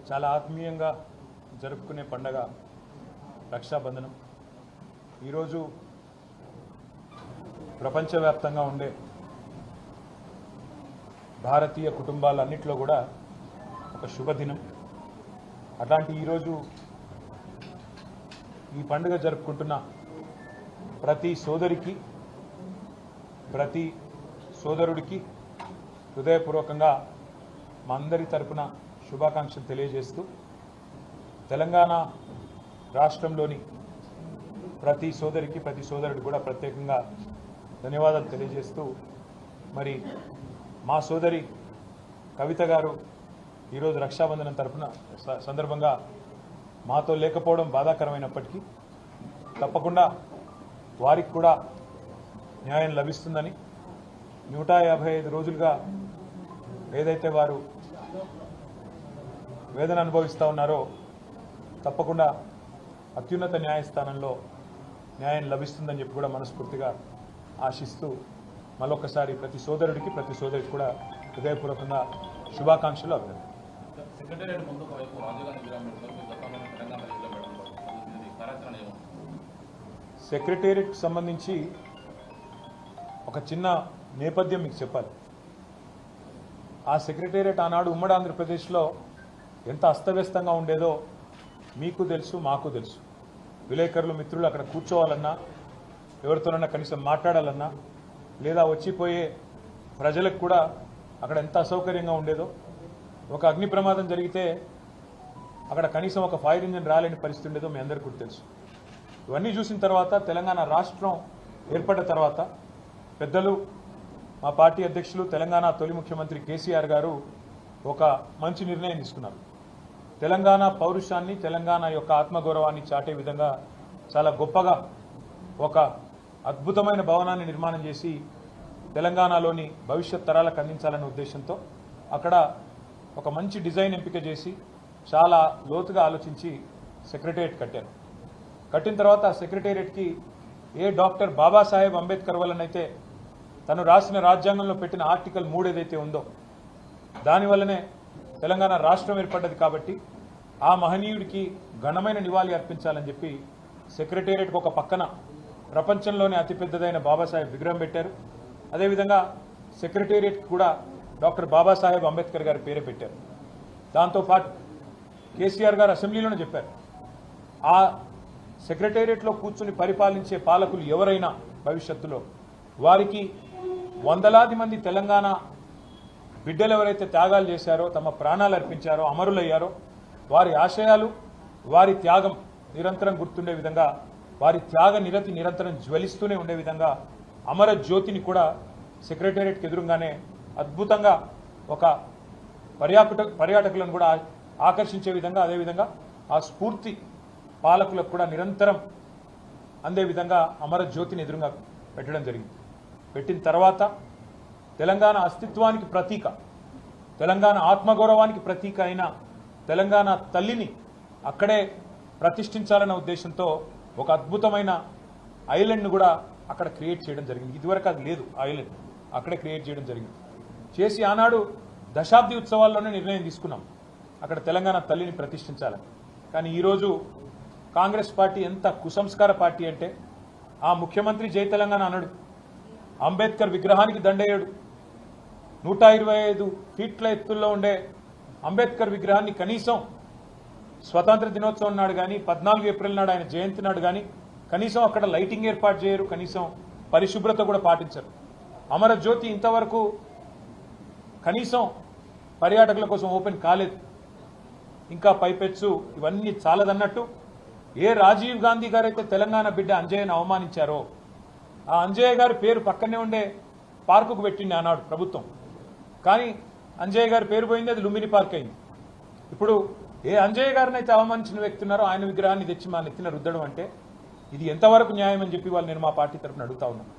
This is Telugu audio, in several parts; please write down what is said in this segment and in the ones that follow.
చాలా ఆత్మీయంగా జరుపుకునే పండగ రక్షాబంధనం. ఈరోజు ప్రపంచవ్యాప్తంగా ఉండే భారతీయ కుటుంబాలన్నింటిలో కూడా ఒక శుభదినం. అట్లాంటి ఈరోజు ఈ పండుగ జరుపుకుంటున్న ప్రతి సోదరికి, ప్రతి సోదరుడికి హృదయపూర్వకంగా మా అందరి తరపున శుభాకాంక్షలు తెలియజేస్తూ, తెలంగాణ రాష్ట్రంలోని ప్రతి సోదరికి, ప్రతి సోదరుడికి కూడా ప్రత్యేకంగా ధన్యవాదాలు తెలియజేస్తూ, మరి మా సోదరి కవిత గారు ఈరోజు రక్షాబంధనం తరపున సందర్భంగా మాతో లేకపోవడం బాధాకరమైనప్పటికీ తప్పకుండా వారికి కూడా న్యాయం లభిస్తుందని, 155 రోజులుగా ఏదైతే వారు వేదన అనుభవిస్తూ ఉన్నారో తప్పకుండా అత్యున్నత న్యాయస్థానంలో న్యాయం లభిస్తుందని చెప్పి కూడా మనస్ఫూర్తిగా ఆశిస్తూ, మరొకసారి ప్రతి సోదరుడికి, ప్రతి సోదరికి కూడా హృదయపూర్వకంగా శుభాకాంక్షలు అభినందనలు. సెక్రటేరియట్కి సంబంధించి ఒక చిన్న నేపథ్యం మీకు చెప్పాలి. ఆ సెక్రటేరియట్ ఆనాడు ఉమ్మడి ఆంధ్రప్రదేశ్లో ఎంత అస్తవ్యస్తంగా ఉండేదో మీకు తెలుసు, మాకు తెలుసు. విలేకరులు, మిత్రులు అక్కడ కూర్చోవాలన్నా, ఎవరితోనన్నా కనీసం మాట్లాడాలన్నా, లేదా వచ్చిపోయే ప్రజలకు కూడా అక్కడ ఎంత అసౌకర్యంగా ఉండేదో. ఒక అగ్ని ప్రమాదం జరిగితే అక్కడ కనీసం ఒక ఫైర్ ఇంజిన్ రాలేని పరిస్థితి ఉండేదో మీ అందరికీ కూడా తెలుసు. ఇవన్నీ చూసిన తర్వాత తెలంగాణ రాష్ట్రం ఏర్పడ్డ తర్వాత పెద్దలు, మా పార్టీ అధ్యక్షులు, తెలంగాణ తొలి ముఖ్యమంత్రి కేసీఆర్ గారు ఒక మంచి నిర్ణయం తీసుకున్నారు. తెలంగాణ పౌరుషాన్ని, తెలంగాణ యొక్క ఆత్మగౌరవాన్ని చాటే విధంగా చాలా గొప్పగా ఒక అద్భుతమైన భవనాన్ని నిర్మాణం చేసి తెలంగాణలోని భవిష్యత్ తరాలకు అందించాలనే ఉద్దేశంతో అక్కడ ఒక మంచి డిజైన్ ఎంపిక చేసి చాలా లోతుగా ఆలోచించి సెక్రటేరియట్ కట్టారు. కట్టిన తర్వాత ఆ సెక్రటేరియట్కి ఏ డాక్టర్ బాబాసాహెబ్ అంబేద్కర్ వల్లనైతే తను రాసిన రాజ్యాంగంలో పెట్టిన ఆర్టికల్ 3 ఏదైతే ఉందో దానివల్లనే తెలంగాణ రాష్ట్రం ఏర్పడ్డది. కాబట్టి ఆ మహనీయుడికి ఘనమైన నివాళి అర్పించాలని చెప్పి సెక్రటేరియట్కి ఒక పక్కన ప్రపంచంలోనే అతిపెద్దదైన బాబాసాహెబ్ విగ్రహం పెట్టారు. అదేవిధంగా సెక్రటేరియట్కి కూడా డాక్టర్ బాబాసాహెబ్ అంబేద్కర్ గారి పేరే పెట్టారు. దాంతోపాటు కేసీఆర్ గారు అసెంబ్లీలోనే చెప్పారు, ఆ సెక్రటేరియట్లో కూర్చుని పరిపాలించే పాలకులు ఎవరైనా భవిష్యత్తులో వారికి వందలాది మంది తెలంగాణ బిడ్డలు ఎవరైతే త్యాగాలు చేశారో, తమ ప్రాణాలు అర్పించారో, అమరులయ్యారో, వారి ఆశయాలు, వారి త్యాగం నిరంతరం గుర్తుండే విధంగా, వారి త్యాగ నిరతి నిరంతరం జ్వలిస్తూనే ఉండే విధంగా అమర జ్యోతిని కూడా సెక్రటేరియట్కి ఎదురుగానే అద్భుతంగా ఒక పర్యాటకులను కూడా ఆకర్షించే విధంగా, అదేవిధంగా ఆ స్ఫూర్తి పాలకులకు కూడా నిరంతరం అందే విధంగా అమర జ్యోతిని ఎదురుగా పెట్టడం జరిగింది. పెట్టిన తర్వాత తెలంగాణ అస్తిత్వానికి ప్రతీక, తెలంగాణ ఆత్మగౌరవానికి ప్రతీక అయిన తెలంగాణ తల్లిని అక్కడే ప్రతిష్ఠించాలన్న ఉద్దేశంతో ఒక అద్భుతమైన ఐలాండ్ను కూడా అక్కడ క్రియేట్ చేయడం జరిగింది. ఇదివరకు అది లేదు, ఐలాండ్ అక్కడే క్రియేట్ చేయడం జరిగింది. చేసి ఆనాడు దశాబ్ది ఉత్సవాల్లోనే నిర్ణయం తీసుకున్నాం అక్కడ తెలంగాణ తల్లిని ప్రతిష్ఠించాలని. కానీ ఈరోజు కాంగ్రెస్ పార్టీ ఎంత కుసంస్కార పార్టీ అంటే, ఆ ముఖ్యమంత్రి జై తెలంగాణ అన్నాడు, అంబేద్కర్ విగ్రహానికి దండేయడు, 125 ఫీట్ల ఎత్తుల్లో ఉండే అంబేద్కర్ విగ్రహాన్ని కనీసం స్వతంత్ర దినోత్సవం నాడు కానీ, 14 ఏప్రిల్ నాడు ఆయన జయంతి నాడు కానీ కనీసం అక్కడ లైటింగ్ ఏర్పాటు చేయరు, కనీసం పరిశుభ్రత కూడా పాటించరు. అమరజ్యోతి ఇంతవరకు కనీసం పర్యాటకుల కోసం ఓపెన్ కాలేదు. ఇంకా పైపెచ్చు ఇవన్నీ చాలదన్నట్టు ఏ రాజీవ్ గాంధీ గారైతే తెలంగాణ బిడ్డ అంజయ్యను అవమానించారో, ఆ అంజయ్య గారి పేరు పక్కనే ఉండే పార్కుకు పెట్టింది ఆనాడు ప్రభుత్వం. కానీ అంజయ్య గారి పేరు పోయింది, అది లుంబిని పార్క్ అయింది. ఇప్పుడు ఏ అంజయ్య గారిని అయితే అవమానించిన వ్యక్తి ఉన్నారో ఆయన విగ్రహాన్ని తెచ్చి మా నెత్తిన రుద్దడం అంటే ఇది ఎంతవరకు న్యాయం అని చెప్పి వాళ్ళు నేను మా పార్టీ తరఫున అడుగుతా ఉన్నాను.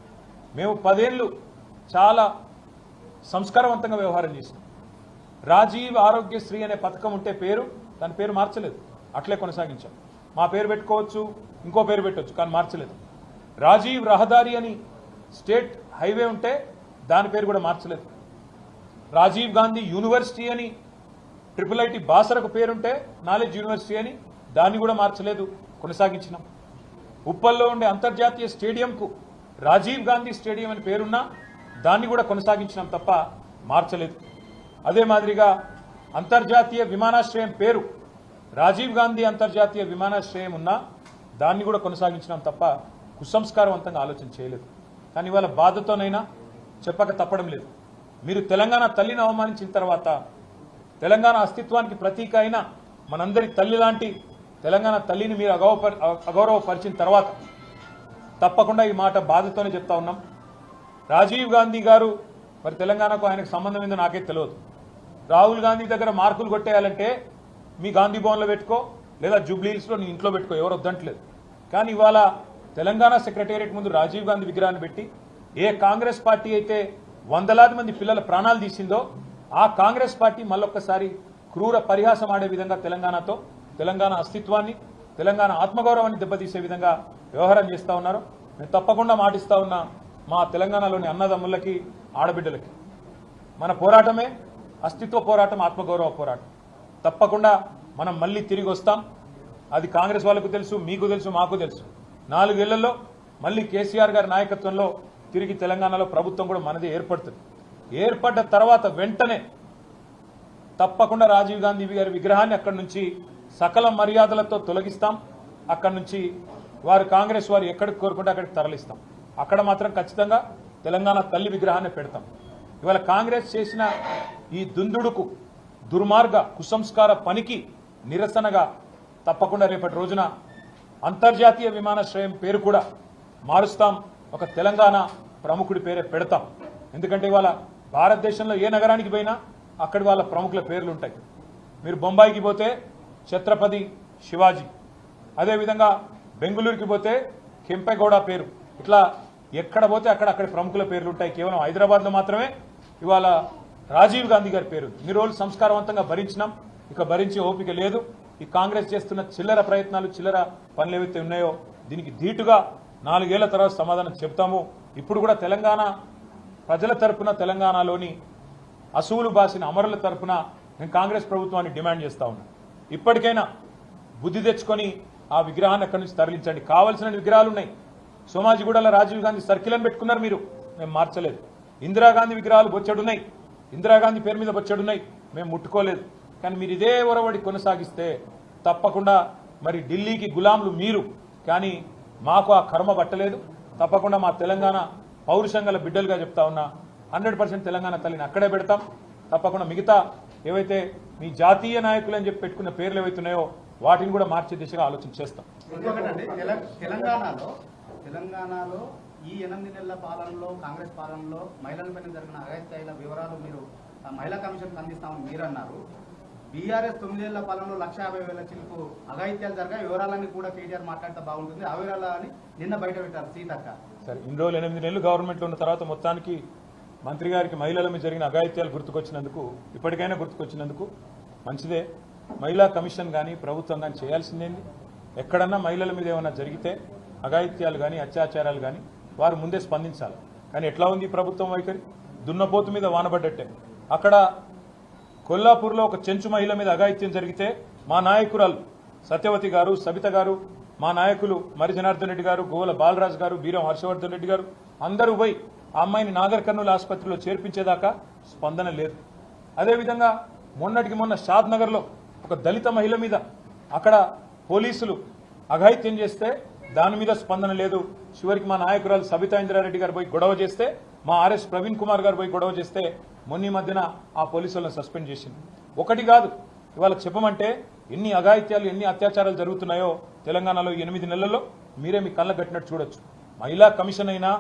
మేము 10 ఏళ్ళు చాలా సంస్కారవంతంగా వ్యవహారం చేసినాం. రాజీవ్ ఆరోగ్యశ్రీ అనే పథకం ఉంటే దాని పేరు మార్చలేదు, అట్లే కొనసాగించాం. మా పేరు పెట్టుకోవచ్చు, ఇంకో పేరు పెట్టవచ్చు, కానీ మార్చలేదు. రాజీవ్ రహదారి అని స్టేట్ హైవే ఉంటే దాని పేరు కూడా మార్చలేదు. రాజీవ్ గాంధీ యూనివర్సిటీ అని IIIT బాసరకు పేరుంటే నాలెడ్జ్ యూనివర్సిటీ అని దాన్ని కూడా మార్చలేదు, కొనసాగించినాం. ఉప్పల్లో ఉండే అంతర్జాతీయ స్టేడియంకు రాజీవ్ గాంధీ స్టేడియం అని పేరున్నా దాన్ని కూడా కొనసాగించినాం తప్ప మార్చలేదు. అదే మాదిరిగా అంతర్జాతీయ విమానాశ్రయం పేరు రాజీవ్ గాంధీ అంతర్జాతీయ విమానాశ్రయం ఉన్నా దాన్ని కూడా కొనసాగించినాం తప్ప కుసంస్కారవంతంగా ఆలోచన చేయలేదు. కానీ ఇవాళ బాధతోనైనా చెప్పక తప్పడం లేదు. మీరు తెలంగాణ తల్లిని అవమానించిన తర్వాత, తెలంగాణ అస్తిత్వానికి ప్రతీక అయిన మనందరి తల్లి లాంటి తెలంగాణ తల్లిని మీరు అగౌరవపరిచిన తర్వాత తప్పకుండా ఈ మాట బాధతోనే చెప్తా ఉన్నాం. రాజీవ్ గాంధీ గారు మరి తెలంగాణకు ఆయనకు సంబంధం ఏందో నాకే తెలియదు. రాహుల్ గాంధీ దగ్గర మార్కులు కొట్టేయాలంటే మీ గాంధీ భవన్లో పెట్టుకో, లేదా జూబ్లీహిల్స్లో నీ ఇంట్లో పెట్టుకో, ఎవరు వద్దంటలేదు. కానీ ఇవాళ తెలంగాణ సెక్రటేరియట్ ముందు రాజీవ్ గాంధీ విగ్రహాన్ని పెట్టి ఏ కాంగ్రెస్ పార్టీ అయితే వందలాది మంది పిల్లల ప్రాణాలు తీసిందో ఆ కాంగ్రెస్ పార్టీ మళ్ళొక్కసారి క్రూర పరిహాసం ఆడే విధంగా తెలంగాణతో, తెలంగాణ అస్తిత్వాన్ని, తెలంగాణ ఆత్మగౌరవాన్ని దెబ్బతీసే విధంగా వ్యవహారం చేస్తూ ఉన్నారు. నేను తప్పకుండా మాటిస్తా ఉన్నా మా తెలంగాణలోని అన్నదమ్ములకి, ఆడబిడ్డలకి, మన పోరాటమే అస్తిత్వ పోరాటం, ఆత్మగౌరవ పోరాటం. తప్పకుండా మనం మళ్ళీ తిరిగి వస్తాం. అది కాంగ్రెస్ వాళ్ళకు తెలుసు, మీకు తెలుసు, మాకు తెలుసు. 4 ఏళ్లలో మళ్ళీ కేసీఆర్ గారి నాయకత్వంలో తిరిగి తెలంగాణలో ప్రభుత్వం కూడా మనదే ఏర్పడుతుంది. ఏర్పడ్డ తర్వాత వెంటనే తప్పకుండా రాజీవ్ గాంధీ గారి విగ్రహాన్ని అక్కడి నుంచి సకల మర్యాదలతో తొలగిస్తాం. అక్కడి నుంచి వారు కాంగ్రెస్ వారు ఎక్కడికి కోరుకుంటే అక్కడికి తరలిస్తాం. అక్కడ మాత్రం ఖచ్చితంగా తెలంగాణ తల్లి విగ్రహాన్ని పెడతాం. ఇవాళ కాంగ్రెస్ చేసిన ఈ దుందుడుకు, దుర్మార్గ కుసంస్కార పనికి నిరసనగా తప్పకుండా రేపటి రోజున అంతర్జాతీయ విమానాశ్రయం పేరు కూడా మారుస్తాం. ఒక తెలంగాణ ప్రముఖుడి పేరే పెడతాం. ఎందుకంటే ఇవాళ భారతదేశంలో ఏ నగరానికి పోయినా అక్కడి వాళ్ళ ప్రముఖుల పేర్లు ఉంటాయి. మీరు బొంబాయికి పోతే ఛత్రపతి శివాజీ, అదేవిధంగా బెంగళూరుకి పోతే కెంపెగౌడ పేరు, ఇట్లా ఎక్కడ పోతే అక్కడి ప్రముఖుల పేర్లు ఉంటాయి. కేవలం హైదరాబాద్లో మాత్రమే ఇవాళ రాజీవ్ గాంధీ గారి పేరు. ఇన్ని రోజులు సంస్కారవంతంగా భరించినాం, ఇక భరించే ఓపిక లేదు. ఈ కాంగ్రెస్ చేస్తున్న చిల్లర ప్రయత్నాలు, చిల్లర పనులు ఏవైతే ఉన్నాయో దీనికి ధీటుగా 4 ఏళ్ల తర్వాత సమాధానం చెప్తాము. ఇప్పుడు కూడా తెలంగాణ ప్రజల తరపున, తెలంగాణలోని అసువులు బాసిన అమరుల తరపున నేను కాంగ్రెస్ ప్రభుత్వాన్ని డిమాండ్ చేస్తా ఉన్నాను. ఇప్పటికైనా బుద్ధి తెచ్చుకొని ఆ విగ్రహాన్ని అక్కడి నుంచి తరలించండి. కావాల్సిన విగ్రహాలు ఉన్నాయి. సోమాజిగూడలో రాజీవ్ గాంధీ సర్కిల్ అని పెట్టుకున్నారు మీరు, మేము మార్చలేదు. ఇందిరాగాంధీ విగ్రహాలు బొచ్చెడున్నాయి, ఇందిరాగాంధీ పేరు మీద బొచ్చెడున్నాయి, మేము ముట్టుకోలేదు. కానీ మీరు ఇదే ఒరవడి కొనసాగిస్తే తప్పకుండా మరి ఢిల్లీకి గులాంలు మీరు, కానీ మాకు ఆ కర్మ పట్టలేదు. తప్పకుండా మా తెలంగాణ పౌరుషంగల బిడ్డలుగా చెప్తా ఉన్నా 100% తెలంగాణ తల్లిని అక్కడే పెడతాం. తప్పకుండా మిగతా ఏవైతే మీ జాతీయ నాయకులు అని చెప్పి పెట్టుకున్న పేర్లు ఏవైతున్నాయో వాటిని కూడా మార్చే దిశగా ఆలోచన చేస్తాం. తెలంగాణలో ఈ 8 నెలల పాలనలో, కాంగ్రెస్ పాలనలో మహిళలపైన జరిగిన అఘాయిత్యాల వివరాలు మీరు మహిళా కమిషన్కి అందిస్తామని మీరు అన్నారు. బీఆర్ఎస్ 9 ఏళ్ల పాలనలో 1,50,000 చిలుకు అఘాయిత్యాలు జరిగాయి. వివరాలన్నీ కూడా కేటీఆర్ మాట్లాడితే బాగుంటుంది. ఆ వివరాలని నిన్న బయట పెట్టారు సీతక్క. సరే, ఇన్ని రోజులు 8 నెలలు గవర్నమెంట్లో ఉన్న తర్వాత మొత్తానికి మంత్రి గారికి మహిళల మీద జరిగిన అఘాయిత్యాలు గుర్తుకొచ్చినందుకు, ఇప్పటికైనా గుర్తుకొచ్చినందుకు మంచిదే. మహిళా కమిషన్ కానీ ప్రభుత్వం కానీ చేయాల్సిందేంది? ఎక్కడన్నా మహిళల మీద ఏమైనా జరిగితే అఘాయిత్యాలు కానీ అత్యాచారాలు కానీ వారు ముందే స్పందించాలి. కానీ ఎట్లా ఉంది ప్రభుత్వం వైఖరి? దున్నపోతు మీద వానబడ్డట్టే. అక్కడ కొల్లాపూర్లో ఒక చెంచు మహిళ మీద అఘాయిత్యం జరిగితే మా నాయకురాలు సత్యవతి గారు, సబిత గారు, మా నాయకులు మరి జనార్దన్ రెడ్డి గారు, గోవల బాలరాజు గారు, బీరం హర్షవర్ధన్ రెడ్డి గారు అందరూ పోయి ఆ అమ్మాయిని నాగర్ కర్నూలు ఆసుపత్రిలో చేర్పించేదాకా స్పందన లేదు. అదేవిధంగా మొన్నటికి మొన్న షాద్ నగర్లో ఒక దళిత మహిళ మీద అక్కడ పోలీసులు అఘాయిత్యం చేస్తే దాని మీద స్పందన లేదు. చివరికి మా నాయకురాలు సబితా ఇంద్రారెడ్డి గారు పోయి గొడవ చేస్తే, మా ఆర్ఎస్ ప్రవీణ్ కుమార్ గారు పోయి గొడవ చేస్తే మొన్న మధ్యన ఆ పోలీసులను సస్పెండ్ చేసింది. ఒకటి కాదు, ఇవాళ చెప్పమంటే ఎన్ని అఘాయిత్యాలు, ఎన్ని అత్యాచారాలు జరుగుతున్నాయో తెలంగాణలో 8 నెలల్లో మీరే మీ కళ్ళ కట్టినట్టు చూడొచ్చు. మహిళా కమిషన్ అయినా,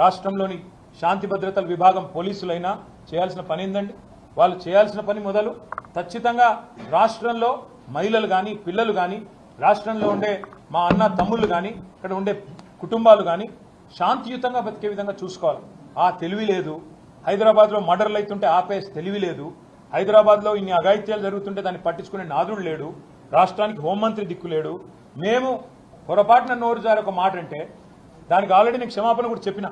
రాష్ట్రంలోని శాంతి భద్రతల విభాగం పోలీసులైనా చేయాల్సిన పని ఏందండి? వాళ్ళు చేయాల్సిన పని మొదలు ఖచ్చితంగా రాష్ట్రంలో మహిళలు కానీ, పిల్లలు కానీ, రాష్ట్రంలో ఉండే మా అన్న తమ్ముళ్ళు కానీ, ఇక్కడ ఉండే కుటుంబాలు కానీ శాంతియుతంగా బతికే విధంగా చూసుకోవాలి. ఆ తెలివి లేదు. హైదరాబాద్లో మర్డర్లు అవుతుంటే ఆపే తెలివి లేదు. హైదరాబాద్లో ఇన్ని అఘాయిత్యాలు జరుగుతుంటే దాన్ని పట్టించుకునే నాదుడు లేడు. రాష్ట్రానికి హోంమంత్రి దిక్కు లేడు. మేము పొరపాటున నోరు జారి ఒక మాట అంటే దానికి ఆల్రెడీ నేను క్షమాపణ కూడా చెప్పిన.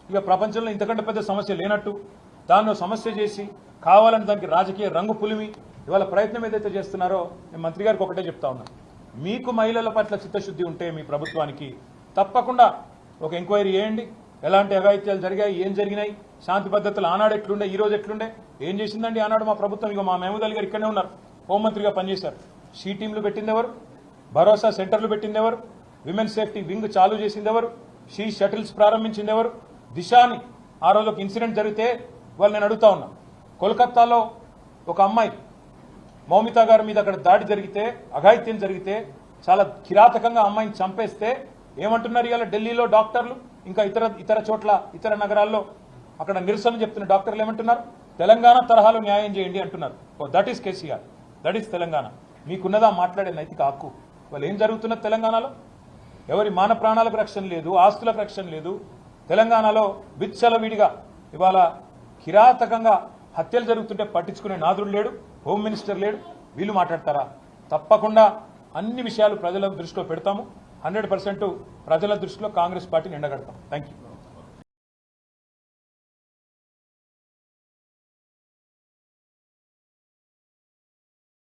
ఇక ప్రపంచంలో ఇంతకంటే పెద్ద సమస్య లేనట్టు దాన్ని సమస్య చేసి కావాలని దానికి రాజకీయ రంగు పులిమి ఇవాళ ప్రయత్నం ఏదైతే చేస్తున్నారో నేను మంత్రి గారికి ఒకటే చెప్తా ఉన్నా, మీకు మహిళల పట్ల చిత్తశుద్ధి ఉంటే మీ ప్రభుత్వానికి తప్పకుండా ఒక ఎంక్వైరీ చేయండి. ఎలాంటి అఘాయిత్యాలు జరిగాయి, ఏం జరిగినాయి, శాంతి పద్ధతులు ఆనాడు ఎట్లుండే, ఈ రోజు ఎట్లుండే, ఏం చేసిందండి ఆనాడు మా ప్రభుత్వం. ఇక మా మహమూద్ అలీ గారు ఇక్కడనే ఉన్నారు, హోంమంత్రిగా పనిచేశారు. షీ టీంలు పెట్టింది ఎవరు, భరోసా సెంటర్లు పెట్టింది ఎవరు, విమెన్ సేఫ్టీ వింగ్ చాలు చేసింది ఎవరు, షీ షటిల్స్ ప్రారంభించింది ఎవరు, దిశాని ఆ రోజు ఒక ఇన్సిడెంట్ జరిగితే వాళ్ళు నేను అడుగుతా ఉన్నా, కోల్కతాలో ఒక అమ్మాయి మౌమితా గారి మీద అక్కడ దాడి జరిగితే, అఘాయిత్యం జరిగితే, చాలా కిరాతకంగా అమ్మాయిని చంపేస్తే ఏమంటున్నారు ఇవాళ ఢిల్లీలో డాక్టర్లు, ఇంకా ఇతర చోట్ల ఇతర నగరాల్లో అక్కడ నిరసన చెప్తున్న డాక్టర్లు ఏమంటున్నారు, తెలంగాణ తరహాలో న్యాయం చేయండి అంటున్నారు. Oh that is KCR, that is Telangana. మీకున్నదా మాట్లాడే నైతిక హక్కు? వాళ్ళు ఏం జరుగుతున్నది తెలంగాణలో? ఎవరి మాన ప్రాణాలకు రక్షణ లేదు, ఆస్తులకు రక్షణ లేదు. తెలంగాణలో విచ్చలవిడిగా ఇవాళ కిరాతకంగా హత్యలు జరుగుతుంటే పట్టించుకునే నాదుడు లేడు, హోమ్ మినిస్టర్ లేడు. వీళ్ళు మాట్లాడతారా? తప్పకుండా అన్ని విషయాలు ప్రజల దృష్టిలో పెడతాము. 100% ప్రజల దృష్టిలో కాంగ్రెస్ పార్టీని ఎండగడతాం. Thank you.